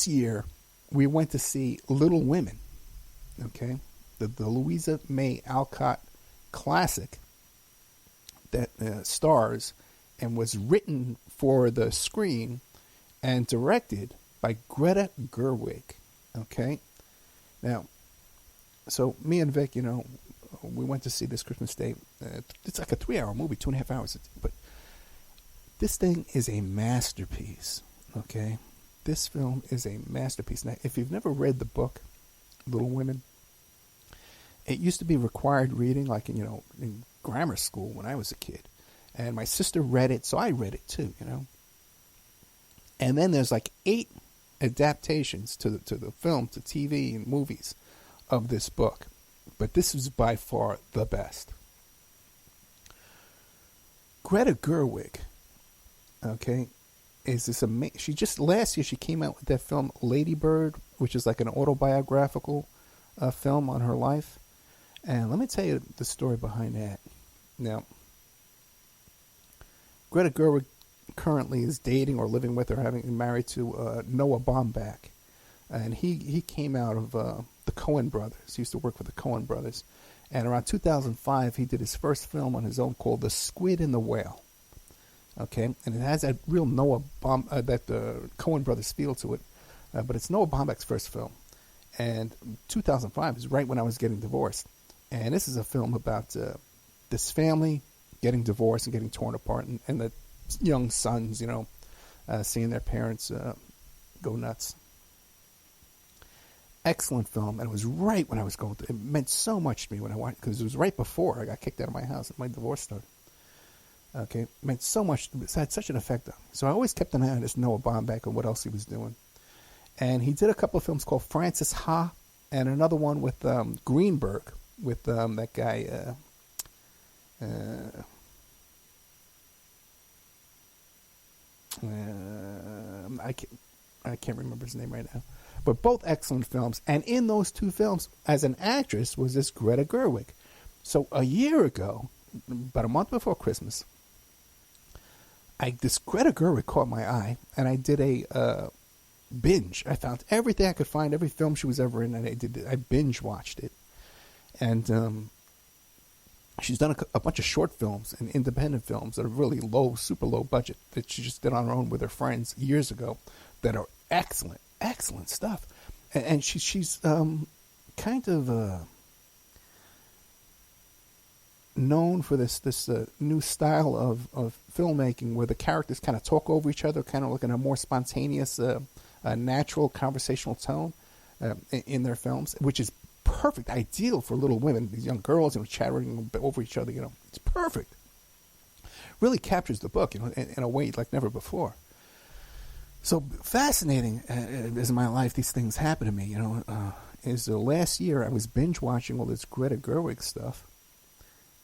this year we went to see Little Women. Okay, the Louisa May Alcott classic that stars and was written for the screen and directed by Greta Gerwig. Okay, now, so me and Vic, we went to see this Christmas Day. It's like a 3-hour movie, 2.5 hours, but this thing is a masterpiece. Okay, this film is a masterpiece. Now, if you've never read the book Little Women, it used to be required reading, like in grammar school when I was a kid, and my sister read it, so I read it too. And then there's like 8 adaptations to the film, to TV and movies of this book, but this is by far the best. Greta Gerwig, okay, is this amazing? She just last year she came out with that film Lady Bird, which is like an autobiographical film on her life. And let me tell you the story behind that. Now, Greta Gerwig currently is dating or living with or having married to Noah Baumbach. And he came out of the Coen brothers. He used to work for the Coen brothers. And around 2005, he did his first film on his own called The Squid and the Whale. Okay, and it has that real that the Coen brothers feel to it. But it's Noah Baumbach's first film. And 2005 is right when I was getting divorced. And this is a film about this family getting divorced and getting torn apart, and the young sons, seeing their parents go nuts. Excellent film, and it was right when I was going through. It meant so much to me when I watched, because it was right before I got kicked out of my house and my divorce started. Okay, it meant so much. It had such an effect on me. So I always kept an eye on this Noah Baumbach and what else he was doing. And he did a couple of films called Francis Ha, and another one with Greenberg, with that guy. I can't remember his name right now. But both excellent films. And in those 2 films, as an actress, was this Greta Gerwig. So a year ago, about a month before Christmas, this Greta Gerwig caught my eye, and I did a binge. I found everything I could find, every film she was ever in, and I binge watched it. And she's done a bunch of short films and independent films that are really low, super low budget, that she just did on her own with her friends years ago, that are excellent, excellent stuff. And she's kind of known for this new style of filmmaking where the characters kind of talk over each other, kind of like in a more spontaneous, natural conversational tone in their films, which is perfect, ideal for Little Women. These young girls, chattering over each other. It's perfect. Really captures the book, in a way like never before. So fascinating as in my life these things happen to me. Is last year I was binge watching all this Greta Gerwig stuff,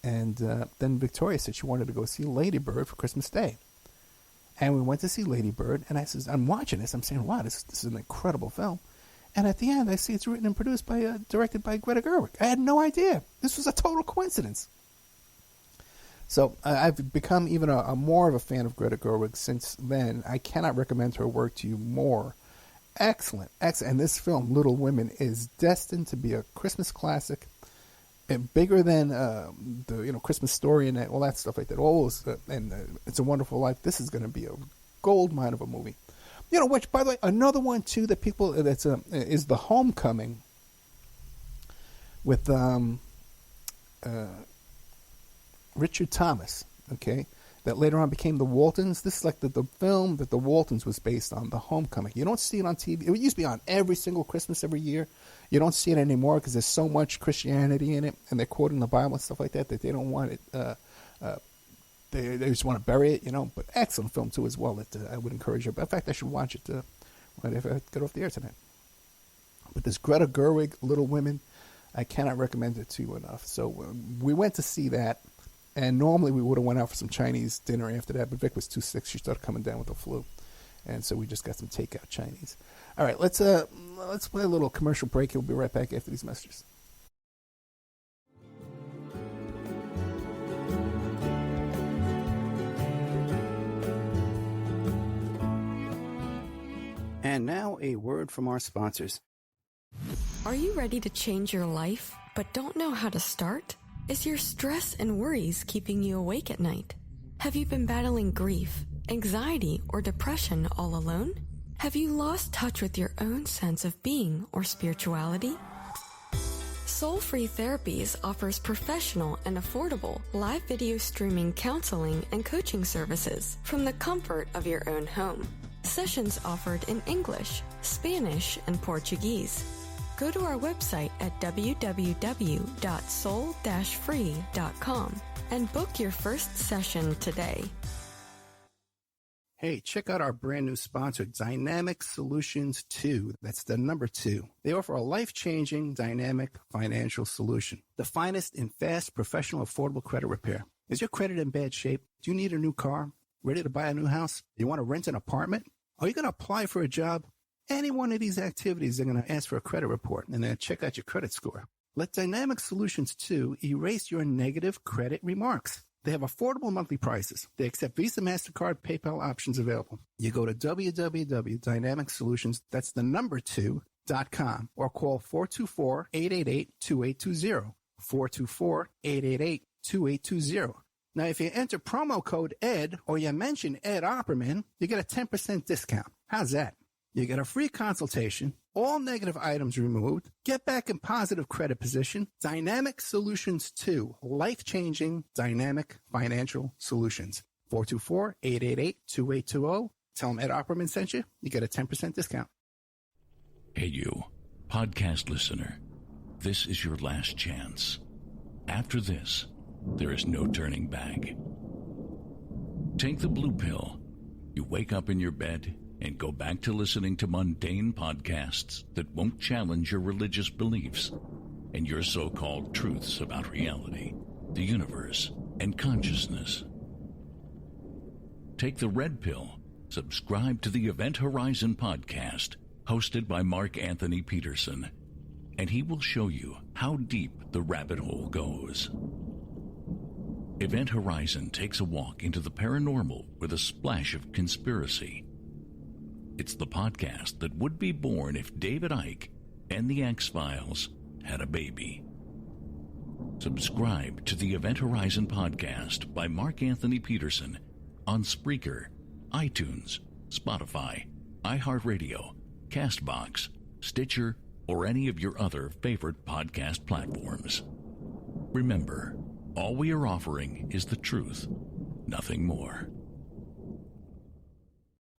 and then Victoria said she wanted to go see Lady Bird for Christmas Day, and we went to see Lady Bird. And I says, I'm watching this. I'm saying, wow, this is an incredible film. And at the end, I see it's written and produced directed by Greta Gerwig. I had no idea. This was a total coincidence. So I've become even a more of a fan of Greta Gerwig since then. I cannot recommend her work to you more. Excellent, excellent. And this film, Little Women, is destined to be a Christmas classic, and bigger than the Christmas Story and all that stuff like that. All those, and It's a Wonderful Life. This is going to be a gold mine of a movie. Which, by the way, another one too that people is The Homecoming with Richard Thomas. Okay, that later on became The Waltons. This is like the film that The Waltons was based on, The Homecoming. You don't see it on TV. It used to be on every single Christmas every year. You don't see it anymore because there's so much Christianity in it, and they're quoting the Bible and stuff like that they don't want it. They just want to bury it, But excellent film too as well. That I would encourage you. In fact, I should watch it whenever I get off the air tonight. But this Greta Gerwig, Little Women, I cannot recommend it to you enough. So we went to see that, and normally we would have went out for some Chinese dinner after that, but Vic was too sick. She started coming down with the flu, and so we just got some takeout Chinese. All right, let's play a little commercial break. We'll be right back after these messages. And now a word from our sponsors. Are you ready to change your life, but don't know how to start? Is your stress and worries keeping you awake at night? Have you been battling grief, anxiety, or depression all alone? Have you lost touch with your own sense of being or spirituality? Soul Free Therapies offers professional and affordable live video streaming counseling and coaching services from the comfort of your own home. Sessions offered in English, Spanish, and Portuguese. Go to our website at www.soul-free.com and book your first session today. Hey, check out our brand new sponsor, Dynamic Solutions 2. That's the number 2. They offer a life-changing, dynamic financial solution. The finest in fast, professional, affordable credit repair. Is your credit in bad shape? Do you need a new car? Ready to buy a new house? You want to rent an apartment? Are you going to apply for a job? Any one of these activities, they're going to ask for a credit report and then check out your credit score. Let Dynamic Solutions 2 erase your negative credit remarks. They have affordable monthly prices. They accept Visa, MasterCard, PayPal options available. You go to www.dynamicsolutions, that's the number 2.com, or call 424-888-2820. 424-888-2820. Now, if you enter promo code ED or you mention Ed Opperman, you get a 10% discount. How's that? You get a free consultation, all negative items removed, get back in positive credit position. Dynamic Solutions 2, life-changing dynamic financial solutions. 424-888-2820. Tell them Ed Opperman sent you. You get a 10% discount. Hey, you, podcast listener. This is your last chance. After this, there is no turning back. Take the blue pill. You wake up in your bed and go back to listening to mundane podcasts that won't challenge your religious beliefs and your so-called truths about reality, the universe, and consciousness. Take the red pill. Subscribe to the Event Horizon podcast, hosted by Mark Anthony Peterson, and he will show you how deep the rabbit hole goes. Event Horizon takes a walk into the paranormal with a splash of conspiracy. It's the podcast that would be born if David Icke and the X-Files had a baby. Subscribe to the Event Horizon podcast by Mark Anthony Peterson on Spreaker, iTunes, Spotify, iHeartRadio, CastBox, Stitcher, or any of your other favorite podcast platforms. Remember, all we are offering is the truth, nothing more.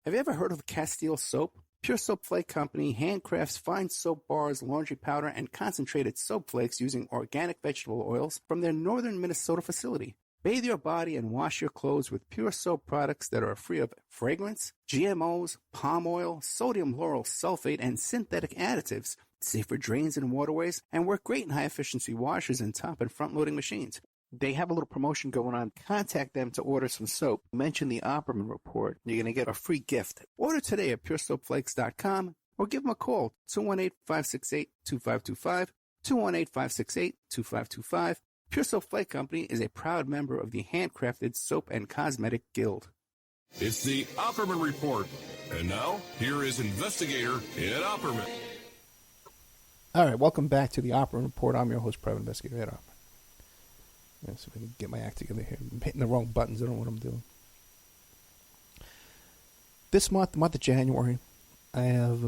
Have you ever heard of Castile Soap? Pure Soap Flake Company handcrafts fine soap bars, laundry powder, and concentrated soap flakes using organic vegetable oils from their northern Minnesota facility. Bathe your body and wash your clothes with Pure Soap products that are free of fragrance, GMOs, palm oil, sodium lauryl sulfate, and synthetic additives. Safe for drains and waterways, and work great in high-efficiency washers and top and front-loading machines. They have a little promotion going on. Contact them to order some soap. Mention the Opperman Report. You're going to get a free gift. Order today at puresoapflakes.com or give them a call, 218-568-2525, 218-568-2525. Pure Soap Flake Company is a proud member of the Handcrafted Soap and Cosmetic Guild. It's the Opperman Report. And now, here is investigator Ed Opperman. All right, welcome back to the Opperman Report. I'm your host, private investigator Ed Opperman. Yeah, so I can get my act together here. I'm hitting the wrong buttons. I don't know what I'm doing. This month, the month of January, I have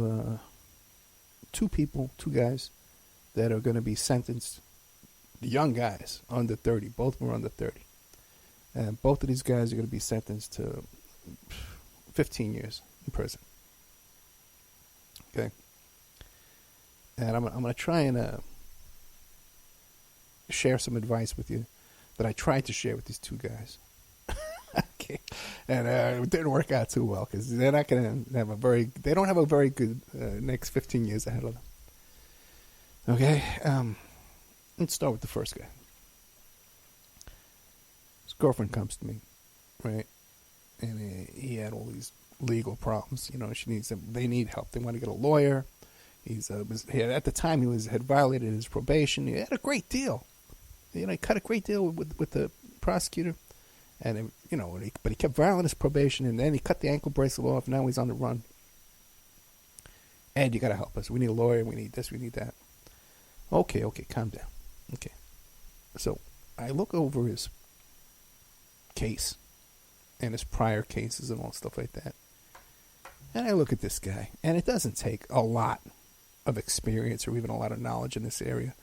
two guys, that are going to be sentenced. The young guys, under 30. Both of them are under 30. And both of these guys are going to be sentenced to 15 years in prison. Okay? And I'm going to try and share some advice with you that I tried to share with these two guys. Okay. And it didn't work out too well because they're not going to have they don't have a very good next 15 years ahead of them. Okay. Let's start with the first guy. His girlfriend comes to me, right? And he had all these legal problems. You know, they need help. They want to get a lawyer. At the time he had violated his probation. He had a great deal. You know, he cut a great deal with the prosecutor, and but he kept violating his probation, and then he cut the ankle bracelet off. Now he's on the run. Ed, you got to help us. We need a lawyer. We need this. We need that. Okay, calm down. Okay. So I look over his case and his prior cases and all stuff like that. And I look at this guy, and it doesn't take a lot of experience or even a lot of knowledge in this area.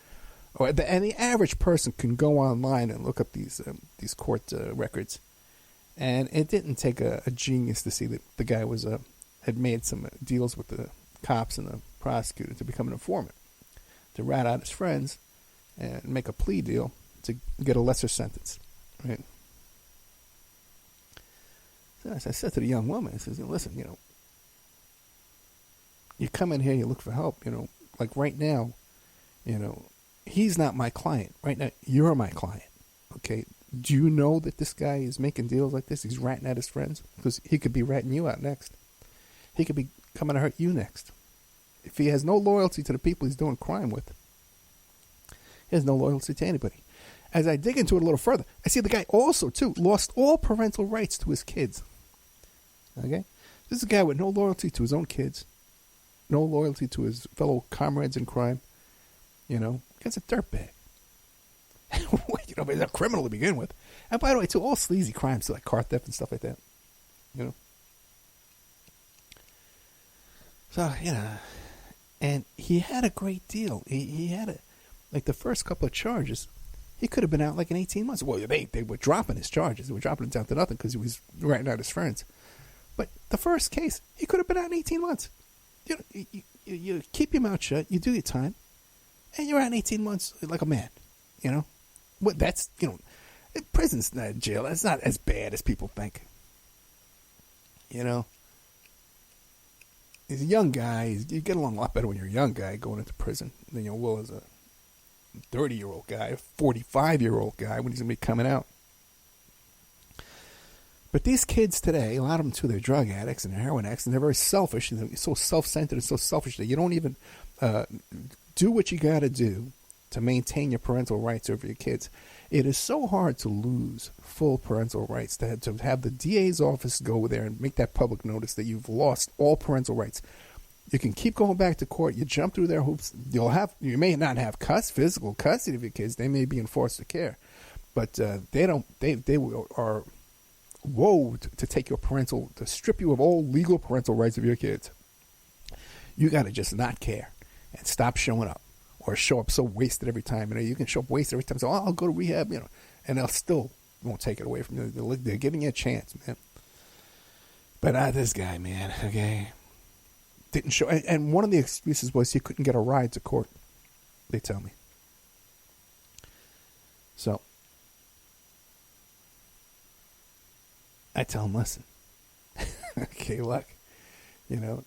And the average person can go online and look up these court records. And it didn't take a genius to see that the guy had made some deals with the cops and the prosecutor to become an informant, to rat out his friends and make a plea deal to get a lesser sentence. Right? So as I said to the young woman, I says, listen, you come in here, you look for help, like right now, he's not my client. Right now, you're my client. Okay? Do you know that this guy is making deals like this? He's ratting at his friends? Because he could be ratting you out next. He could be coming to hurt you next. If he has no loyalty to the people he's doing crime with, he has no loyalty to anybody. As I dig into it a little further, I see the guy also, too, lost all parental rights to his kids. Okay? This is a guy with no loyalty to his own kids, no loyalty to his fellow comrades in crime. Guy's a dirtbag. But he's a criminal to begin with. And by the way, too, all sleazy crimes, like car theft and stuff like that. So, and he had a great deal. He had like the first couple of charges, he could have been out like in 18 months. Well, they were dropping his charges. They were dropping it down to nothing because he was ratting out his friends. But the first case, he could have been out in 18 months. You keep your mouth shut, you do your time, and you're out in 18 months like a man. What that's, prison's not jail. It's not as bad as people think. He's a young guy. You get along a lot better when you're a young guy going into prison than you will as a 30-year-old guy, a 45-year-old guy when he's going to be coming out. But these kids today, a lot of them too, they're drug addicts and heroin addicts, and they're very selfish. And they're so self-centered and so selfish that you don't even do what you got to do to maintain your parental rights over your kids. It is so hard to lose full parental rights, to have the DA's office go there and make that public notice that you've lost all parental rights. You can keep going back to court. You jump through their hoops. You may not have physical custody of your kids. They may be in foster care, but they are woed to take to strip you of all legal parental rights of your kids. You got to just not care and stop showing up, or show up so wasted every time. You can show up wasted every time. So I'll go to rehab, and they'll still won't take it away from you. They're giving you a chance, man. But this guy, man, okay, didn't show. And one of the excuses was he couldn't get a ride to court. They tell me. So I tell him, listen, okay, look, you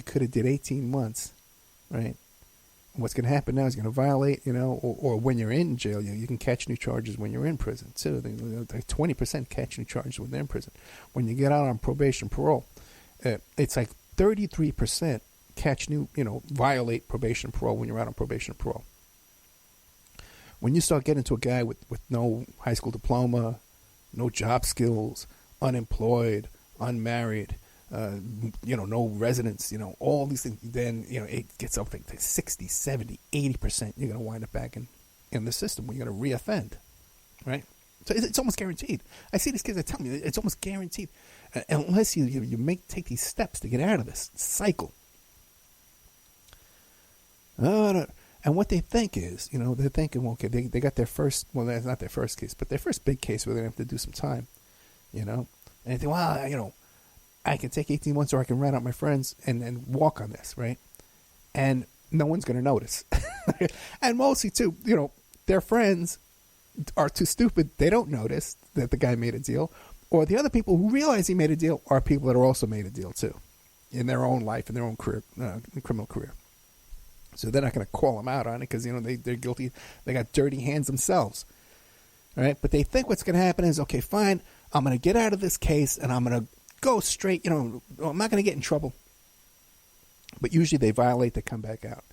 could have did 18 months, right? What's going to happen now is going to violate, or when you're in jail, you can catch new charges when you're in prison, too. 20% catch new charges when they're in prison. When you get out on probation, parole, it's like 33% catch new, violate probation, parole when you're out on probation, parole. When you start getting to a guy with no high school diploma, no job skills, unemployed, unmarried, no residence, all these things, then, it gets up to 60, 70, 80%. You're going to wind up back in the system where you're going to reoffend, right? So it's almost guaranteed. I see these kids that tell me it's almost guaranteed, unless you take these steps to get out of this cycle. And what they think is, they're thinking, okay, they got their first, well, that's not their first case, but their first big case where they have to do some time, and they think, well, I can take 18 months or I can rat out my friends and walk on this, right? And no one's going to notice. And mostly, too, their friends are too stupid. They don't notice that the guy made a deal. Or the other people who realize he made a deal are people that are also made a deal, too, in their own life, in their own career, criminal career. So they're not going to call them out on it because, they're guilty. They got dirty hands themselves, right? But they think what's going to happen is, okay, fine, I'm going to get out of this case and I'm going to go straight, I'm not going to get in trouble. But usually they violate, they come back out.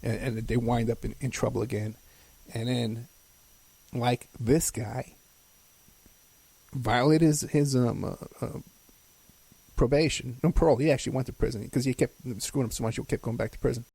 And they wind up in trouble again. And then, like this guy, violated his probation. No, parole. He actually went to prison because he kept screwing up so much he kept going back to prison.